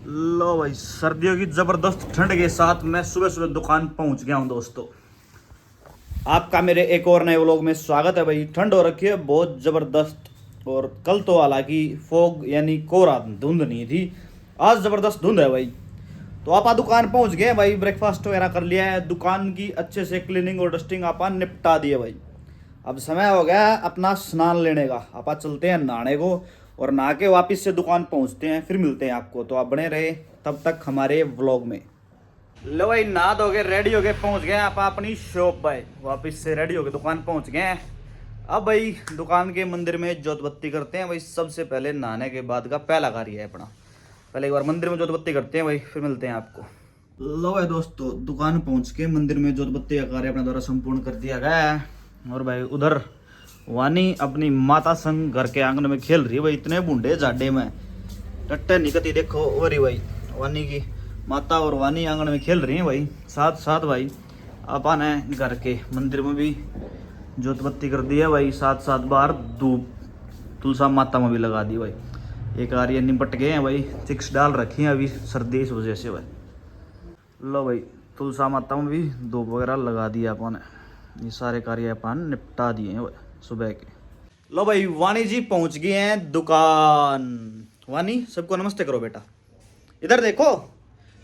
लो भाई, सर्दियों की जबरदस्त ठंड के साथ मैं सुबह सुबह दुकान पहुंच गया हूं दोस्तों। आपका मेरे एक और नए व्लॉग में स्वागत है। भाई ठंड हो रखी है बहुत जबरदस्त। और कल तो हालांकि फोग यानी कोहरा धुंध नहीं थी, आज जबरदस्त धुंध है भाई। तो आप दुकान पहुंच गए भाई, ब्रेकफास्ट वगैरह कर लिया है, दुकान की अच्छे से क्लीनिंग और डस्टिंग आप निपटा दिए भाई। अब समय हो गया है अपना स्नान लेने का। आप चलते हैं नहाने को और नहा के वापस से दुकान पहुंचते हैं, फिर मिलते हैं आपको। तो आप बने रहे तब तक हमारे व्लॉग में। लो भाई, नहा धो के रेडी हो के पहुंच गए आप अपनी शॉप भाई। वापस से रेडी हो के दुकान पहुंच गए हैं। अब भाई दुकान के मंदिर में जोत बत्ती करते हैं भाई। सबसे पहले नहाने के बाद का पहला कार्य है अपना। पहले एक बार मंदिर में जोत बत्ती करते हैं भाई, फिर मिलते हैं आपको। लो भाई दोस्तों, दुकान पहुंच के मंदिर में जोत बत्ती का कार्य अपने द्वारा संपूर्ण कर दिया गया है। और भाई उधर वानी अपनी माता संग घर के आंगन में खेल रही है भाई। इतने बूढ़े जाडे में टट्टे निकती देखो वरी भाई। वानी की माता और वानी आंगन में खेल रही हैं भाई, साथ साथ भाई अपन है घर के मंदिर में भी जोत बत्ती कर दी है भाई। साथ साथ बाहर धूप तुलसा माता में भी लगा दी भाई। एक कार्य निपट गए हैं भाई, चिक्स डाल रखी हैं अभी सर्दी इस वजह से भाई। लो भाई, तुलसा माता में भी धूप वगैरह लगा दिया अपन ने। ये सारे कार्य अपन निपटा दिए हैं भाई सुबह के। लो भाई, वाणी जी पहुंच गए हैं दुकान। वानी, सबको नमस्ते करो बेटा। इधर देखो,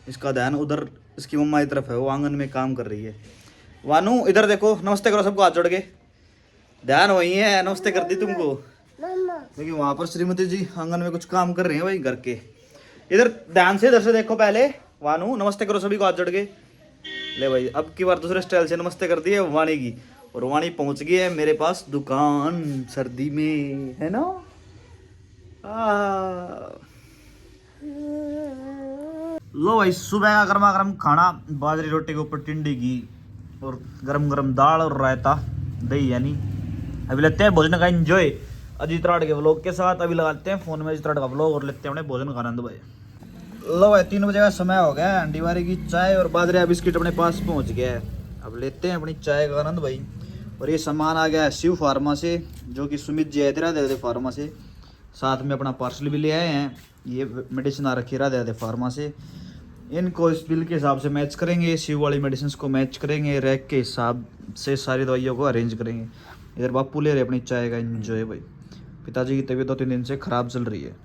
इसका ध्यान उधर इसकी मम्मा की तरफ है, वो आंगन में काम कर रही है। वानू इधर देखो, नमस्ते करो सबको हाथ जोड़ के। ध्यान वही है, नमस्ते कर दी तुमको। देखिए वहां पर श्रीमती जी आंगन में कुछ काम कर रही है भाई घर के। इधर ध्यान से, इधर से देखो पहले। वानू नमस्ते करो सभी को हाथ जोड़ के। ले भाई, अब की बार दूसरे स्टाइल से नमस्ते कर दी है वाणी की। और वाणी पहुंच गई है मेरे पास दुकान सर्दी में, है ना। लो भाई, सुबह का गर्मा गर्म खाना, बाजरी रोटी के ऊपर टिंडी घी और गरम गरम दाल और रायता दही यानी। अभी लेते हैं भोजन का एंजॉय अजीत राड के व्लॉग के साथ। अभी लगाते हैं फोन में अजीत राड का व्लॉग और लेते हैं अपने भोजन का आनंद भाई। लो भाई, 3 बजे का समय हो गया। अंडीवारी की चाय और बाजरे बिस्किट अपने पास पहुंच गया है। अब लेते हैं अपनी चाय का आनंद भाई। और ये सामान आ गया है शिव फार्मा से, जो कि सुमित जी है राधे फार्मा से। साथ में अपना पार्सल भी ले आए हैं। ये मेडिसिन आ रखी है राधे फार्मा से। इनको इस बिल के हिसाब से मैच करेंगे, शिव वाली मेडिसिन को मैच करेंगे, रैक के हिसाब से सारी दवाइयों को अरेंज करेंगे। इधर बापू ले रहे अपनी चाय का एंजॉय भाई। पिताजी की तबीयत 2-3 दिन से ख़राब चल रही है।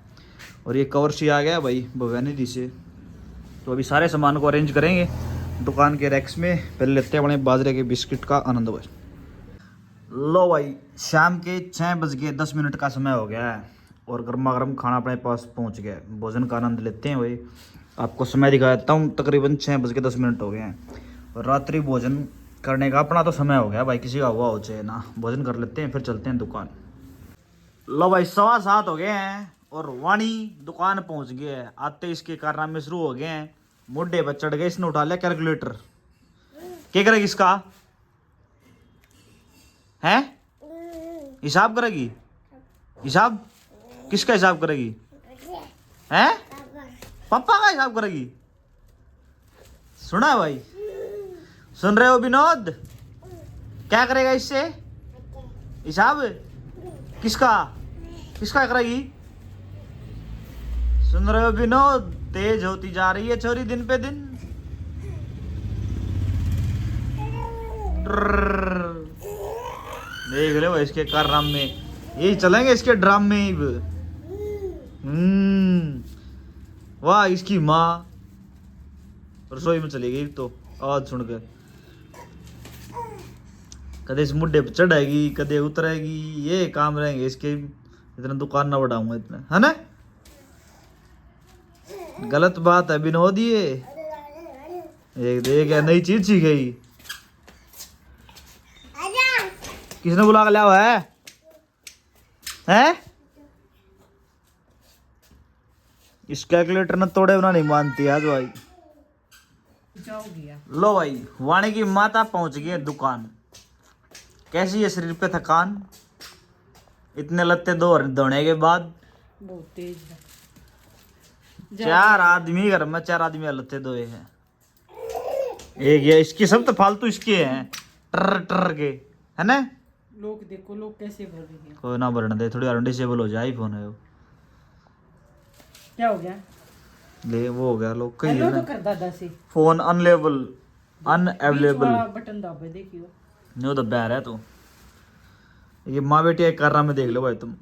और ये कवर सी आ गया भाई भवानी दी से। तो अभी सारे सामान को अरेंज करेंगे दुकान के रैक्स में। पहले लेते हैं अपने बाजरे के बिस्किट का आनंद भाई। लो भाई, शाम के 6:10 का समय हो गया है और गर्मा गर्म खाना अपने पास पहुंच गया है। भोजन का आनंद लेते हैं भाई। आपको समय दिखा देता हूँ, तकरीबन 6:10 हो गए हैं। और रात्रि भोजन करने का अपना तो समय हो गया भाई, किसी का हुआ हो चाहे ना। भोजन कर लेते हैं फिर चलते हैं दुकान। लो भाई, 7:15 हो गए हैं और वाणी दुकान पहुंच गए हैं। आते इसके कारनामे शुरू हो गए हैं। मोढे पर चढ़ गए, इसने उठा लिया कैलकुलेटर। क्या करेगी इसका? है हिसाब करेगी? हिसाब किसका हिसाब करेगी? हैं? पापा का हिसाब करेगी। सुना है भाई? सुन रहे हो विनोद? क्या करेगा इससे हिसाब? किसका किसका करेगी? सुन रहे हो विनोद? तेज होती जा रही है छोरी दिन पे दिन। देख लो इसके कारनाम में, यही चलेंगे इसके ड्राम में ही। वाह, इसकी माँ रसोई में चली गई तो आवाज सुनकर। कदे इस मुड्ढे पर चढ़ेगी, कदे उतरेगी, ये काम रहेंगे इसके। इतना दुकान ना बढ़ाऊंगा इतना, है ना। गलत बात है विनोद ये। एक देख नई चीज सीख गई। किसने बुला कर लिया हुआ है? हैं? इस कैलकुलेटर ने तोड़े बिना नहीं मानती आज भाई। लो भाई, वाणी की माता पहुंच गई है दुकान। कैसी है शरीर पे थकान इतने लत्ते धोने के बाद? बहुत तेज है। 4 आदमी घर में 4 आदमी लत्ते धोए हैं। एक ये इसकी सब तो फालतू इसके हैं टर टर के, है ना। लोग देखो, लोग कैसे भर रहे हैं। कोई ना भरने दे, थोड़ी डिसेबल हो जाए फोन है। क्या हो गया? ले वो हो गया लोग कही हेलो है तो ना कर दादा से फोन अनलेबल बीच अनअवेलेबल वाला बटन दबा देखियो नहीं तो बैर है तू ये माँ बेटी एक कर रहा मैं देख लो भाई तुम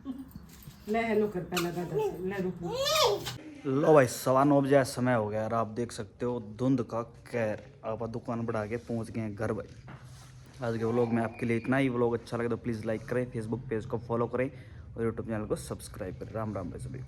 ले हेलो कर पहला दादा से ले रुको लो भाई 9:15 समय हो गया और आप देख सकते हो धुंध का कहर आप दुकान बढ़ा के पहुंच गए हैं घर भाई आज के व्लॉग में आपके लिए इतना ही व्लॉग अच्छा लगे तो प्लीज़ लाइक करें फेसबुक पेज को फॉलो करें और यूट्यूब चैनल को सब्सक्राइब करें राम राम भाई सभी